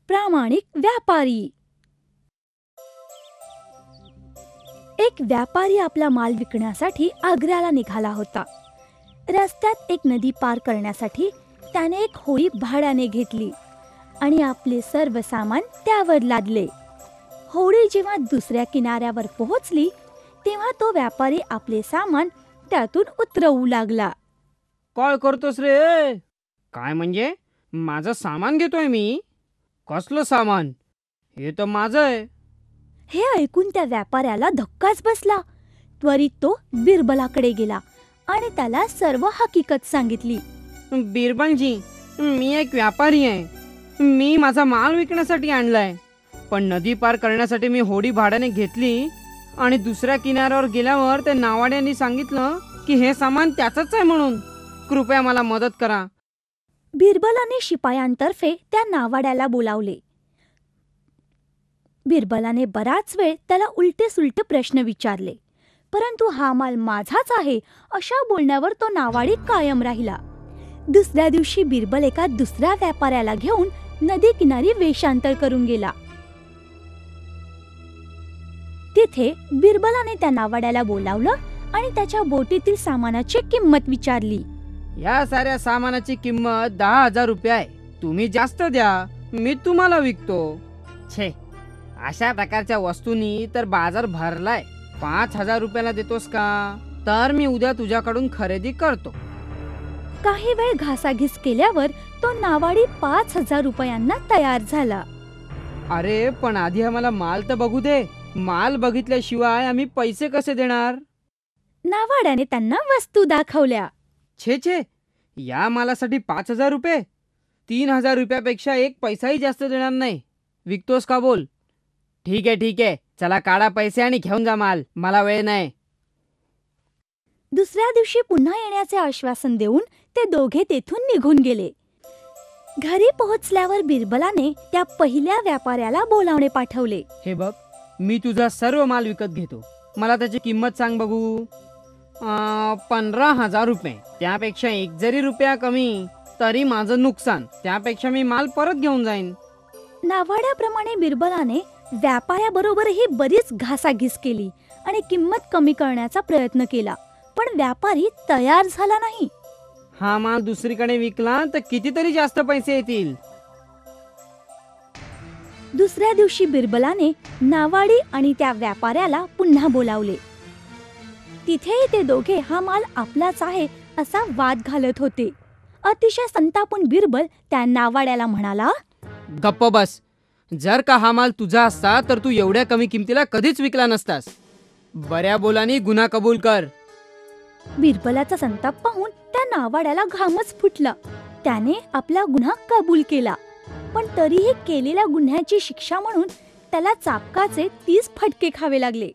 प्रामाणिक व्यापारी. एक व्यापारी आपला माल विकण्यासाठी आग्र्याला निघाला होता. रस्त्यात एक नदी पार करण्यासाठी त्याने एक होडी भाड्याने घेतली आणि आपले सर्व सामान त्यावर लादले. होडी जेव्हा दुसऱ्या किनाऱ्यावर पोहोचली तेव्हा तो व्यापारी आपले सामान त्यातून उतरवू लागला. काय करतोस रे? काय म्हणजे माझं सामान घेतोय मी? कसलं सामान? हे तर माझं आहे. हे ऐकून त्या व्यापाऱ्याला धक्काच बसला. त्वरित तो बिरबलाकडे गेला आणि त्याला सर्व हकीकत सांगितली. बिरबलजी, मी एक व्यापारी आहे. मी माझा माल विकण्यासाठी आणलाय, पण नदी पार करण्यासाठी मी होडी भाड्याने घेतली आणि दुसऱ्या किनाऱ्यावर गेल्यावर त्या नावाड्यांनी सांगितलं की हे सामान त्याचंच आहे म्हणून. कृपया मला मदत करा. बिरबलाने शिपायांतर्फे त्या नावाड्याला बोलावले. बिरबलाने बराच वेळ त्याला उलटे सुलटे प्रश्न विचारले, परंतु हा माल माझाच आहे अशा बोलण्यावर तो नावाडी कायम राहिला. दुसऱ्या दिवशी बिरबल एका दुसऱ्या व्यापाऱ्याला घेऊन नदी किनारी वेषांतर करून गेला. तिथे बिरबलाने त्या नावाड्याला बोलावलं आणि त्याच्या बोटीतील सामानाची किंमत विचारली. या साऱ्या सामानाची किंमत 10,000 रुपये आहे. तुम्ही जास्त द्या, मी तुम्हाला विकतो. छे, अशा प्रकारच्या वस्तूंनी तर बाजार भरलाय. 5,000 रुपयाला देतोस का? तर मी उद्या तुझ्याकडून खरेदी करतो. काही वेळ घासाघीस केल्यावर तो नावाडी 5,000 रुपयांना तयार झाला. अरे पण आधी आम्हाला माल तर बघू दे. माल बघितल्याशिवाय आम्ही पैसे कसे देणार? नावाड्याने त्यांना वस्तू दाखवल्या. छे छे, या मालासाठी 5,000 रुपये? 3,000 रुपयापेक्षा एक पैसाही जास्त देणार नाही. विकतोस का बोल? ठीक आहे, चला काढा पैसे आणि घेऊन जा माल. मला वेळ नाही. दुसऱ्या दिवशी पुन्हा येण्याचे आश्वासन देऊन ते दोघे तेथून निघून गेले. घरी पोहोचल्यावर बिरबलाने त्या पहिल्या व्यापाऱ्याला बोलावणे पाठवले. हे बघ, मी तुझा सर्व माल विकत घेतो. मला त्याची किंमत सांग बघू. 15,000 रुपये. त्यापेक्षा एक जरी रुपया कमी तरी माझं नुकसान. त्यापेक्षा मी माल परत घेऊन जाईन. नावाड्याप्रमाणे बिरबलाने व्यापाऱ्याबरोबरही बरीच घासाघीस केली आणि किंमत कमी करण्याचा प्रयत्न केला, पण व्यापारी तयार झाला नाही. हा माल दुसरीकडे विकला तर कितीतरी जास्त पैसे येतील. दुसऱ्या दिवशी बिरबलाने नावाडी आणि त्या व्यापाऱ्याला पुन्हा बोलावले. तिथेही ते दोघे हा माल आपलाच आहे असा वाद घालत होते. अतिशय संतापून बिरबल त्या नावाड्याला म्हणाला, गप्प बस. जर का हा माल तुझा असता तर तू एवढ्या कमी किमतीला कधीच विकला नसतास. बऱ्या बोलानी गुन्हा कबूल कर. बिरबलाचा संताप पाहून त्या नावाड्याला घामच फुटला. त्याने आपला गुन्हा कबूल केला, पण तरीही केलेल्या गुन्ह्याची शिक्षा म्हणून त्याला चाबकाचे 30 फटके खावे लागले.